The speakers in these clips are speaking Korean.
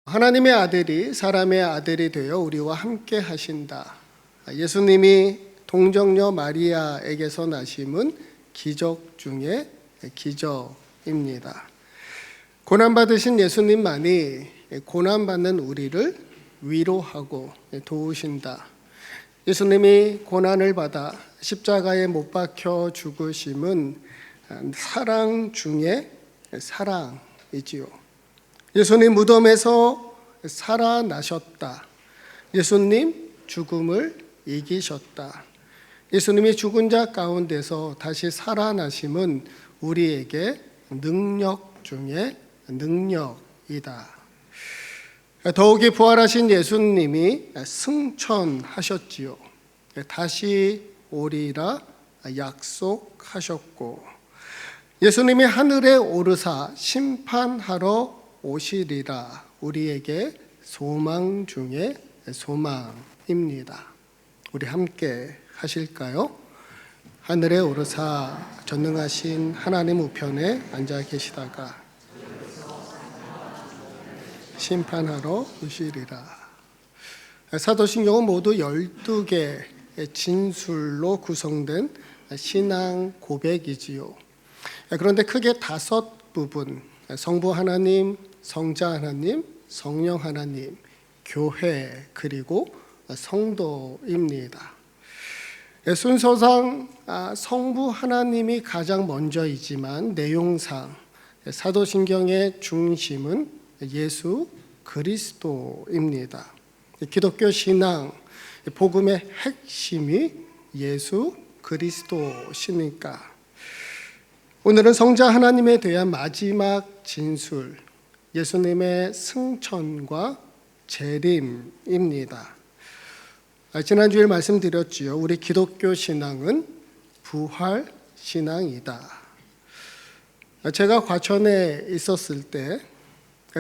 하나님의 아들이 사람의 아들이 되어 우리와 함께 하신다. 예수님이 동정녀 마리아에게서 나심은 기적 중에 기적입니다. 고난받으신 예수님만이 고난받는 우리를 위로하고 도우신다. 예수님이 고난을 받아 십자가에 못 박혀 죽으심은 사랑 중에 사랑이지요. 예수님 무덤에서 살아나셨다. 예수님 죽음을 이기셨다. 예수님이 죽은 자 가운데서 다시 살아나심은 우리에게 능력 중에 능력이다. 더욱이 부활하신 예수님이 승천하셨지요. 다시 오리라 약속하셨고, 예수님이 하늘에 오르사 심판하러 오시리라 우리에게 소망 중에 소망입니다. 우리 함께 하실까요? 하늘에 오르사 전능하신 하나님 우편에 앉아 계시다가 심판하러 오시리라. 사도신경은 모두 12개의 진술로 구성된 신앙 고백이지요. 그런데 크게 5부분, 성부 하나님, 성자 하나님, 성령 하나님, 교회, 그리고 성도입니다. 순서상 성부 하나님이 가장 먼저이지만 내용상 사도신경의 중심은 예수 그리스도입니다. 기독교 신앙, 복음의 핵심이 예수 그리스도시니까 오늘은 성자 하나님에 대한 마지막 진술, 예수님의 승천과 재림입니다. 지난주에 말씀드렸지요. 우리 기독교 신앙은 부활 신앙이다. 제가 과천에 있었을 때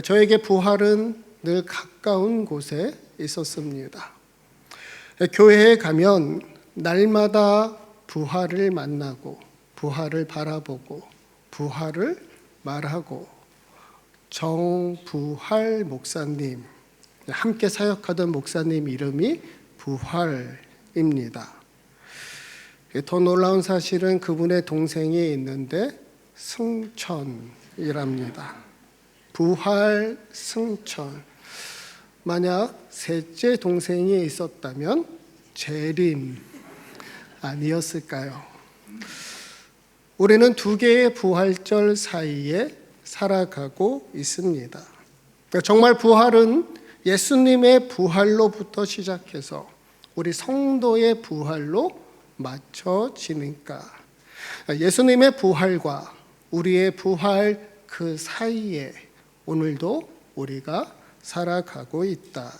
저에게 부활은 늘 가까운 곳에 있었습니다. 교회에 가면 날마다 부활을 만나고 부활을 바라보고 부활을 말하고 정부활 목사님, 함께 사역하던 목사님 이름이 부활입니다. 더 놀라운 사실은 그분의 동생이 있는데 승천이랍니다. 부활 승천. 만약 셋째 동생이 있었다면 재림 아니었을까요? 우리는 2개의 부활절 사이에 살아가고 있습니다. 정말 부활은 예수님의 부활로부터 시작해서 우리 성도의 부활로 맞춰지니까 예수님의 부활과 우리의 부활 그 사이에 오늘도 우리가 살아가고 있다.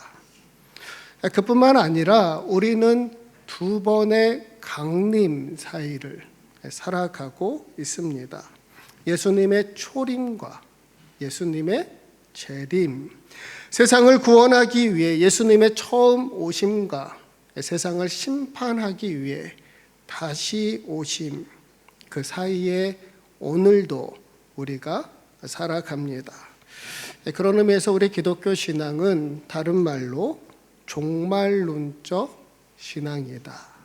그뿐만 아니라 우리는 2번의 강림 사이를 살아가고 있습니다. 예수님의 초림과 예수님의 재림, 세상을 구원하기 위해 예수님의 처음 오심과 세상을 심판하기 위해 다시 오심, 그 사이에 오늘도 우리가 살아갑니다. 그런 의미에서 우리 기독교 신앙은 다른 말로 종말론적 신앙이다.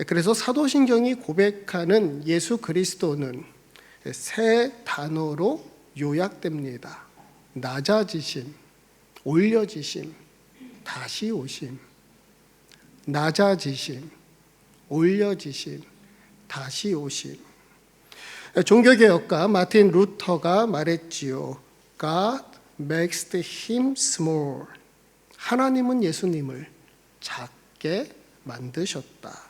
그래서 사도신경이 고백하는 예수 그리스도는 3 단어로 요약됩니다. 낮아지심, 올려지심, 다시 오심. 낮아지심, 올려지심, 다시 오심. 종교개혁가 마틴 루터가 말했지요. God makes him small. 하나님은 예수님을 작게 만드셨다.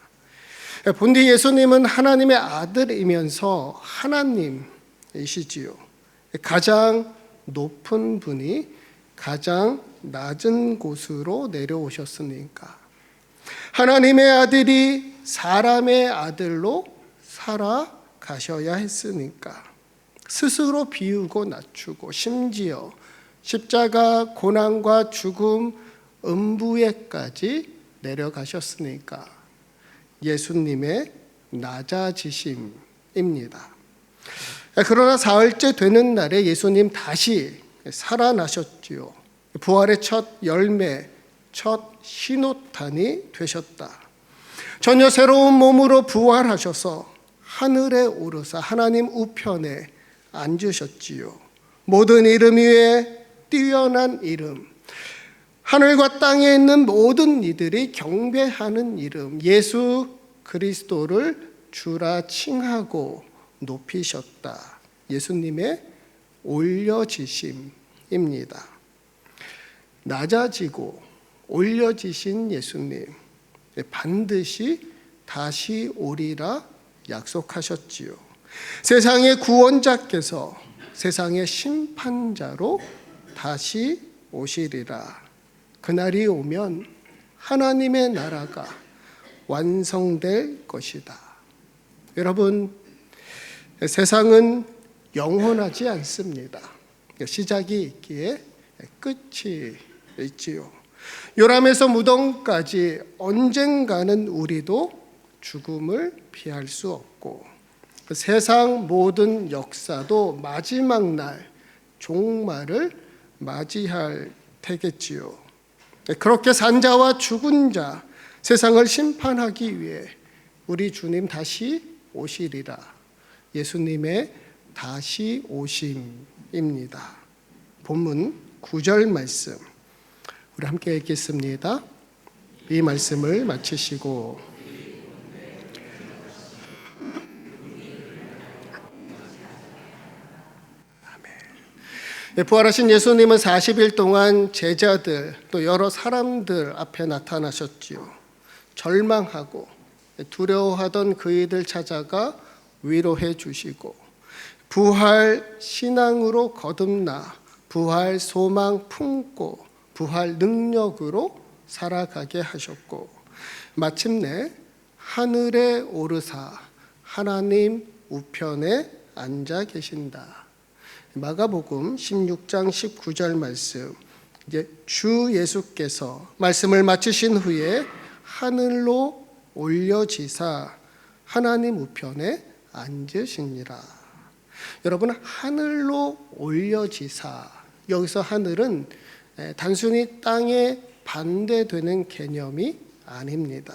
본디 예수님은 하나님의 아들이면서 하나님이시지요. 가장 높은 분이 가장 낮은 곳으로 내려오셨으니까 하나님의 아들이 사람의 아들로 살아가셔야 했으니까 스스로 비우고 낮추고 심지어 십자가 고난과 죽음 음부에까지 내려가셨으니까 예수님의 낮아지심입니다. 그러나 사흘째 되는 날에 예수님 다시 살아나셨지요. 부활의 첫 열매, 첫 신호탄이 되셨다. 전혀 새로운 몸으로 부활하셔서 하늘에 오르사 하나님 우편에 앉으셨지요. 모든 이름 위에 뛰어난 이름, 하늘과 땅에 있는 모든 이들이 경배하는 이름, 예수 그리스도를 주라 칭하고 높이셨다. 예수님의 올려지심입니다. 낮아지고 올려지신 예수님, 반드시 다시 오리라 약속하셨지요. 세상의 구원자께서 세상의 심판자로 다시 오시리라. 그날이 오면 하나님의 나라가 완성될 것이다. 여러분, 세상은 영원하지 않습니다. 시작이 있기에 끝이 있지요. 요람에서 무덤까지 언젠가는 우리도 죽음을 피할 수 없고, 세상 모든 역사도 마지막 날 종말을 맞이할 테겠지요. 그렇게 산 자와 죽은 자, 세상을 심판하기 위해 우리 주님 다시 오시리라. 예수님의 다시 오심입니다. 본문 9절 말씀 우리 함께 읽겠습니다. 이 말씀을 마치시고 부활하신 예수님은 40일 동안 제자들 또 여러 사람들 앞에 나타나셨지요. 절망하고 두려워하던 그이들 찾아가 위로해 주시고, 부활 신앙으로 거듭나 부활 소망 품고 부활 능력으로 살아가게 하셨고, 마침내 하늘에 오르사 하나님 우편에 앉아 계신다. 마가복음 16장 19절 말씀, 이제 주 예수께서 말씀을 마치신 후에 하늘로 올려지사 하나님 우편에 앉으시니라. 여러분, 하늘로 올려지사, 여기서 하늘은 단순히 땅에 반대되는 개념이 아닙니다.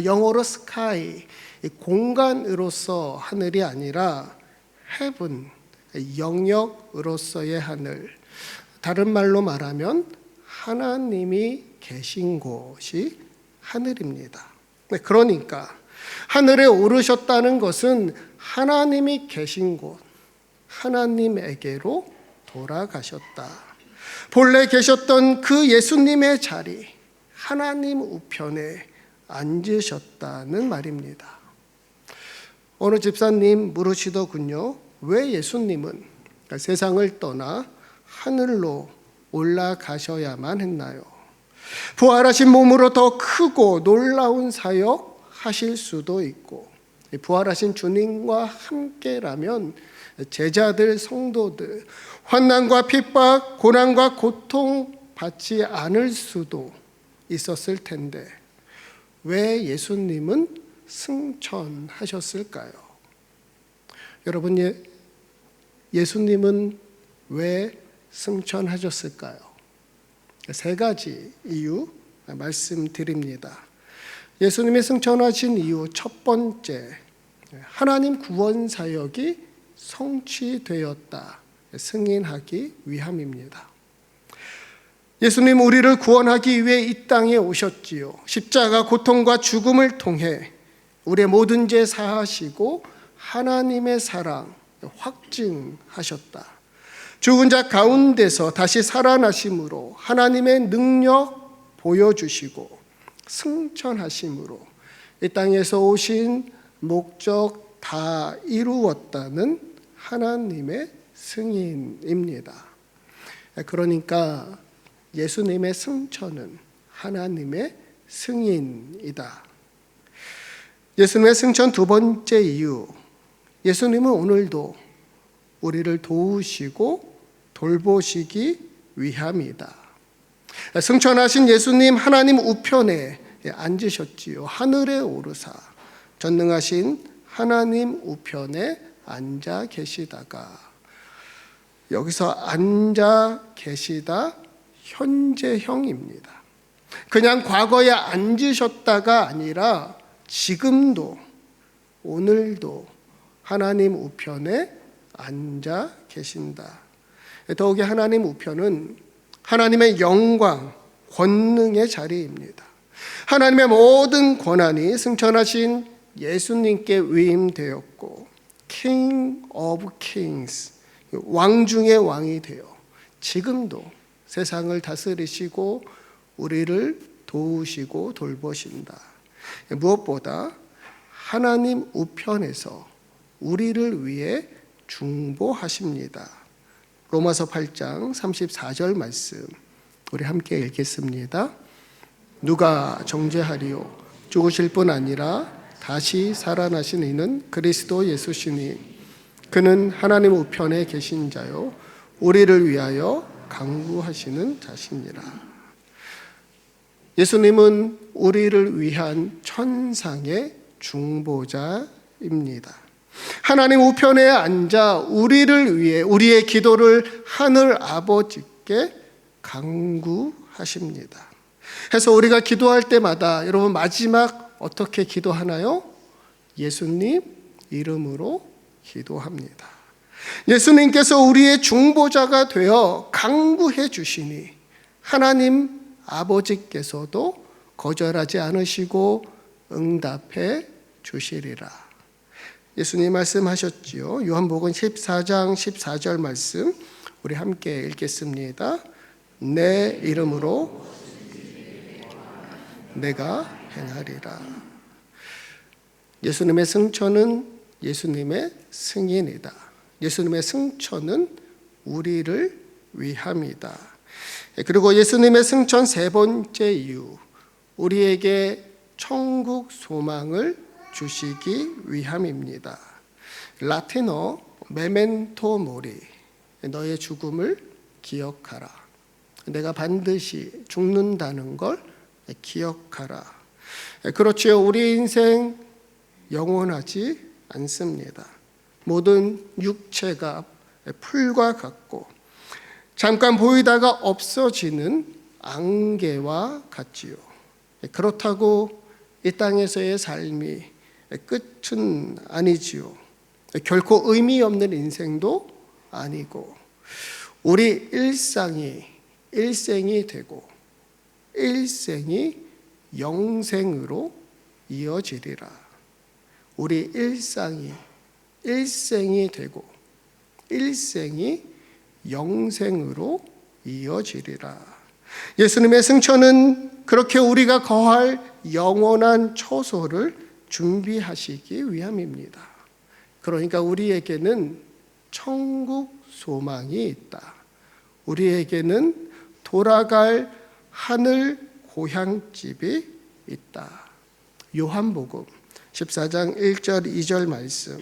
영어로 sky, 공간으로서 하늘이 아니라 heaven, 영역으로서의 하늘, 다른 말로 말하면 하나님이 계신 곳이 하늘입니다. 그러니까 하늘에 오르셨다는 것은 하나님이 계신 곳, 하나님에게로 돌아가셨다. 본래 계셨던 그 예수님의 자리, 하나님 우편에 앉으셨다는 말입니다. 어느 집사님 물으시더군요. 왜 예수님은 세상을 떠나 하늘로 올라가셔야만 했나요? 부활하신 몸으로 더 크고 놀라운 사역 하실 수도 있고, 부활하신 주님과 함께라면 제자들, 성도들 환난과 핍박, 고난과 고통 받지 않을 수도 있었을 텐데 왜 예수님은 승천하셨을까요? 여러분, 예수님은 왜 승천하셨을까요? 세 가지 이유 말씀드립니다. 예수님이 승천하신 이유, 첫 번째, 하나님 구원 사역이 성취되었다, 승인하기 위함입니다. 예수님 우리를 구원하기 위해 이 땅에 오셨지요. 십자가 고통과 죽음을 통해 우리의 모든 죄 사하시고 하나님의 사랑 확증하셨다. 죽은 자 가운데서 다시 살아나심으로 하나님의 능력 보여주시고 승천하심으로 이 땅에서 오신 목적 다 이루었다는 하나님의 승인입니다. 그러니까 예수님의 승천은 하나님의 승인이다. 예수님의 승천 두 번째 이유, 예수님은 오늘도 우리를 도우시고 돌보시기 위함이다. 승천하신 예수님 하나님 우편에 앉으셨지요. 하늘에 오르사 전능하신 하나님 우편에 앉아 계시다가 여기서 앉아 계시다 현재형입니다. 그냥 과거에 앉으셨다가 아니라 지금도 오늘도 하나님 우편에 앉아 계신다. 더욱이 하나님 우편은 하나님의 영광, 권능의 자리입니다. 하나님의 모든 권한이 승천하신 예수님께 위임되었고 King of Kings, 왕 중의 왕이 되어 지금도 세상을 다스리시고 우리를 도우시고 돌보신다. 무엇보다 하나님 우편에서 우리를 위해 중보하십니다. 로마서 8장 34절 말씀 우리 함께 읽겠습니다. 누가 정죄하리요? 죽으실 뿐 아니라 다시 살아나신 이는 그리스도 예수시니 그는 하나님 우편에 계신 자요 우리를 위하여 강구하시는 자시니라. 예수님은 우리를 위한 천상의 중보자입니다. 하나님 우편에 앉아 우리를 위해 우리의 기도를 하늘 아버지께 강구하십니다. 해서 우리가 기도할 때마다 여러분 마지막 어떻게 기도하나요? 예수님 이름으로 기도합니다. 예수님께서 우리의 중보자가 되어 강구해 주시니 하나님 아버지께서도 거절하지 않으시고 응답해 주시리라. 예수님 말씀하셨지요. 요한복음 14장 14절 말씀 우리 함께 읽겠습니다. 내 이름으로 내가 행하리라. 예수님의 승천은 예수님의 승인이다. 예수님의 승천은 우리를 위함이다. 그리고 예수님의 승천 세 번째 이유, 우리에게 천국 소망을 주시기 위함입니다. 라틴어 메멘토 모리, 너의 죽음을 기억하라. 내가 반드시 죽는다는 걸 기억하라. 그렇지요. 우리 인생 영원하지 않습니다. 모든 육체가 풀과 같고 잠깐 보이다가 없어지는 안개와 같지요. 그렇다고 이 땅에서의 삶이 끝은 아니지요. 결코 의미 없는 인생도 아니고 우리 일생이 되고 일생이 영생으로 이어지리라. 우리 일생이 되고 일생이 영생으로 이어지리라. 예수님의 승천은 그렇게 우리가 거할 영원한 처소를 준비하시기 위함입니다. 그러니까 우리에게는 천국 소망이 있다. 우리에게는 돌아갈 하늘 고향집이 있다. 요한복음 14장 1절 2절 말씀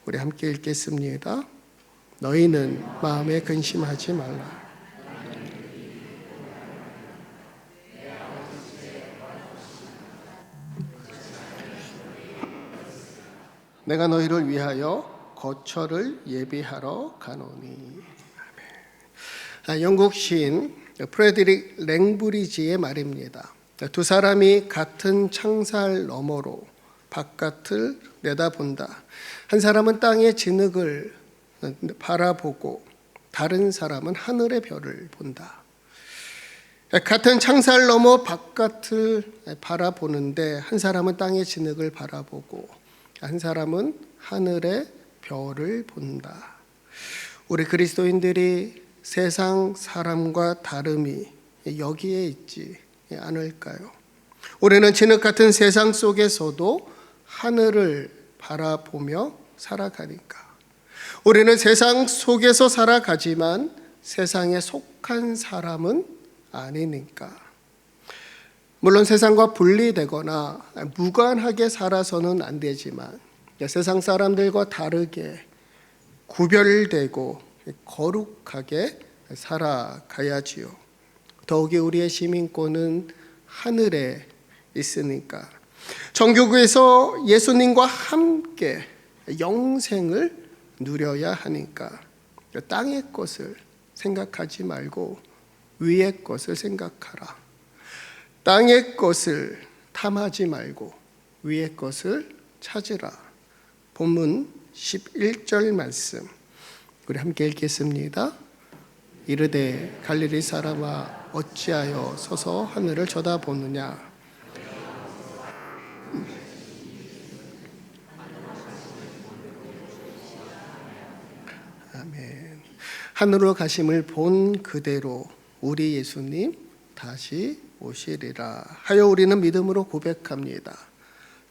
우리 함께 읽겠습니다. 너희는 마음에 근심하지 말라. 내가 너희를 위하여 거처를 예비하러 가노니. 영국 시인 프레드릭 랭브리지의 말입니다. 두 사람이 같은 창살 너머로 바깥을 내다본다. 한 사람은 땅의 진흙을 바라보고 다른 사람은 하늘의 별을 본다. 같은 창살 너머 바깥을 바라보는데 한 사람은 땅의 진흙을 바라보고 한 사람은 하늘의 별을 본다. 우리 그리스도인들이 세상 사람과 다름이 여기에 있지 않을까요? 우리는 진흙 같은 세상 속에서도 하늘을 바라보며 살아가니까. 우리는 세상 속에서 살아가지만 세상에 속한 사람은 아니니까. 물론 세상과 분리되거나 무관하게 살아서는 안 되지만 세상 사람들과 다르게 구별되고 거룩하게 살아가야지요. 더욱이 우리의 시민권은 하늘에 있으니까. 정교구에서 예수님과 함께 영생을 누려야 하니까. 땅의 것을 생각하지 말고 위의 것을 생각하라. 땅의 것을 탐하지 말고 위의 것을 찾으라. 본문 11절 말씀 우리 함께 읽겠습니다. 이르되 갈릴리 사람아 어찌하여 서서 하늘을 쳐다보느냐. 아멘. 하늘로 가심을 본 그대로 우리 예수님 다시 오시리라 하여 우리는 믿음으로 고백합니다.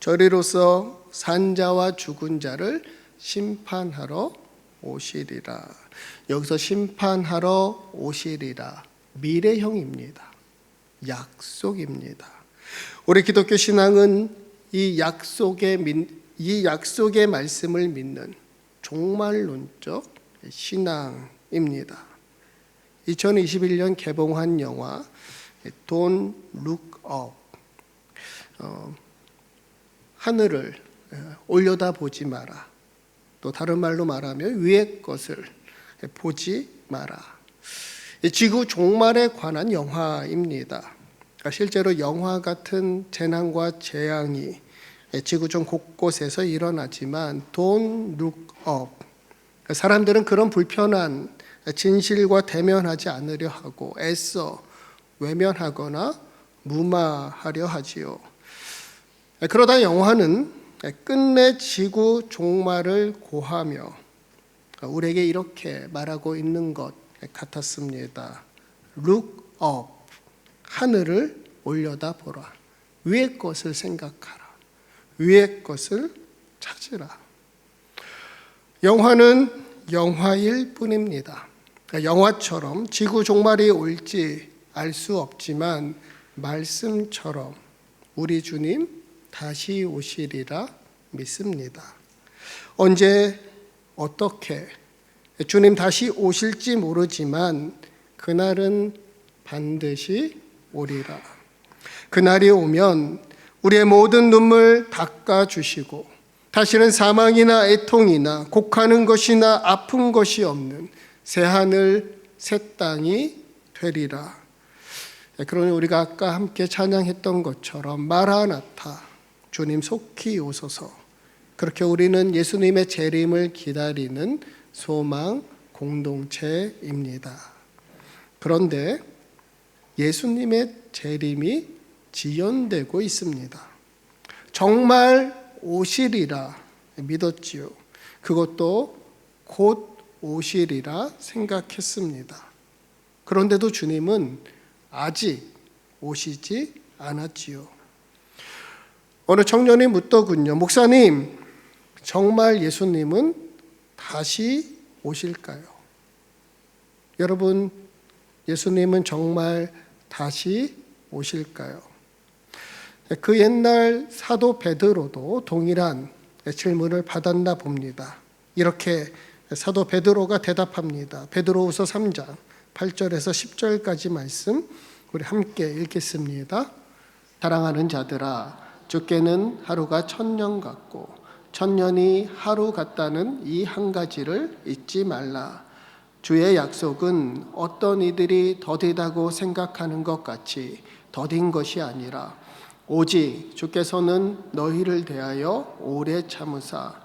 저리로서 산자와 죽은 자를 심판하러 오시리라. 여기서 심판하러 오시리라 미래형입니다. 약속입니다. 우리 기독교 신앙은 이 약속의 말씀을 믿는 종말론적 신앙입니다. 2021년 개봉한 영화 Don't Look Up, 하늘을 올려다보지 마라. 또 다른 말로 말하면 위의 것을 보지 마라. 지구 종말에 관한 영화입니다. 실제로 영화 같은 재난과 재앙이 지구촌 곳곳에서 일어나지만 Don't Look Up, 사람들은 그런 불편한 진실과 대면하지 않으려 하고 애써 외면하거나 무마하려 하지요. 그러다 영화는 끝내 지구 종말을 고하며 우리에게 이렇게 말하고 있는 것 같았습니다. Look up, 하늘을 올려다보라. 위의 것을 생각하라. 위의 것을 찾으라. 영화는 영화일 뿐입니다. 영화처럼 지구 종말이 올지 알 수 없지만 말씀처럼 우리 주님 다시 오시리라 믿습니다. 언제 어떻게 주님 다시 오실지 모르지만 그날은 반드시 오리라. 그날이 오면 우리의 모든 눈물 닦아주시고 다시는 사망이나 애통이나 곡하는 것이나 아픈 것이 없는 새하늘 새 땅이 되리라. 그러니 우리가 아까 함께 찬양했던 것처럼 마라나타, 주님 속히 오소서, 그렇게 우리는 예수님의 재림을 기다리는 소망 공동체입니다. 그런데 예수님의 재림이 지연되고 있습니다. 정말 오시리라 믿었지요. 그것도 곧 오시리라 생각했습니다. 그런데도 주님은 아직 오시지 않았지요. 어느 청년이 묻더군요. 목사님, 정말 예수님은 다시 오실까요? 여러분, 예수님은 정말 다시 오실까요? 그 옛날 사도 베드로도 동일한 질문을 받았나 봅니다. 이렇게 사도 베드로가 대답합니다. 베드로후서 3장 8절에서 10절까지 말씀 우리 함께 읽겠습니다. 사랑하는 자들아, 주께는 하루가 1000년 같고 1000년이 하루 같다는 이 한 가지를 잊지 말라. 주의 약속은 어떤 이들이 더디다고 생각하는 것 같이 더딘 것이 아니라 오직 주께서는 너희를 대하여 오래 참으사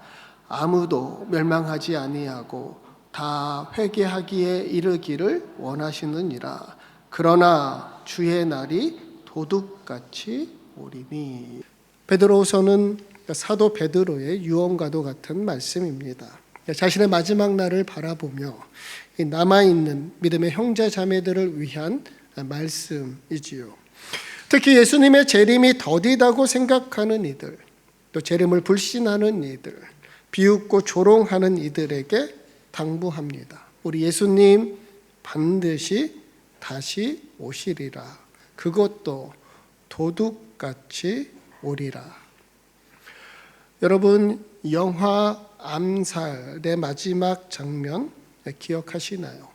아무도 멸망하지 아니하고 다 회개하기에 이르기를 원하시느니라. 그러나 주의 날이 도둑같이 오리니. 베드로후서는 사도 베드로의 유언과도 같은 말씀입니다. 자신의 마지막 날을 바라보며 남아있는 믿음의 형제 자매들을 위한 말씀이지요. 특히 예수님의 재림이 더디다고 생각하는 이들, 또 재림을 불신하는 이들, 비웃고 조롱하는 이들에게 당부합니다. 우리 예수님 반드시 다시 오시리라. 그것도 도둑같이 오리라. 여러분, 영화 암살의 마지막 장면 기억하시나요?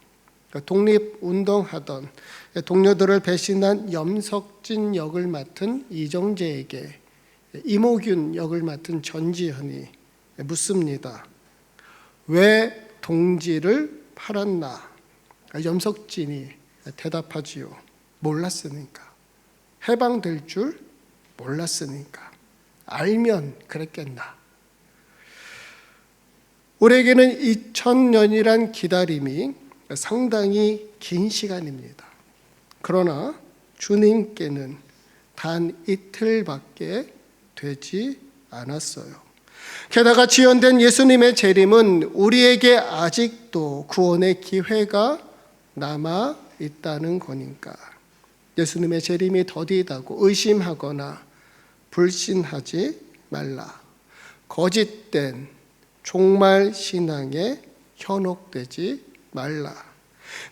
독립운동하던 동료들을 배신한 염석진 역을 맡은 이정재에게 이모균 역을 맡은 전지현이 묻습니다. 왜 동지를 팔았나? 염석진이 대답하지요. 몰랐으니까. 해방될 줄 몰랐으니까. 알면 그랬겠나. 우리에게는 2000년이란 기다림이 상당히 긴 시간입니다. 그러나 주님께는 단 이틀밖에 되지 않았어요. 게다가 지연된 예수님의 재림은 우리에게 아직도 구원의 기회가 남아 있다는 거니까 예수님의 재림이 더디다고 의심하거나 불신하지 말라. 거짓된 종말 신앙에 현혹되지 말라.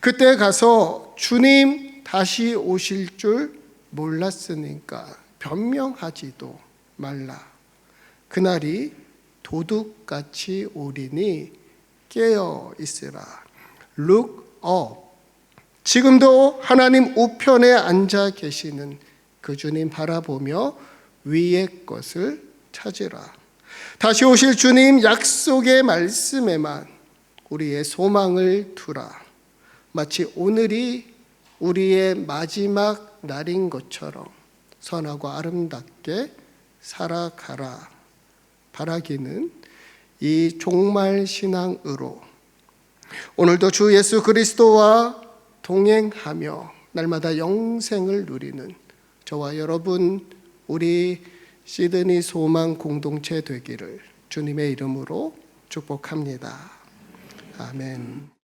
그때 가서 주님 다시 오실 줄 몰랐으니까 변명하지도 말라. 그날이 도둑같이 오리니 깨어 있으라. Look up. 지금도 하나님 우편에 앉아 계시는 그 주님 바라보며 위의 것을 찾으라. 다시 오실 주님 약속의 말씀에만 우리의 소망을 두라. 마치 오늘이 우리의 마지막 날인 것처럼 선하고 아름답게 살아가라. 바라기는 이 종말 신앙으로 오늘도 주 예수 그리스도와 동행하며 날마다 영생을 누리는 저와 여러분, 우리 시드니 소망 공동체 되기를 주님의 이름으로 축복합니다. 아멘.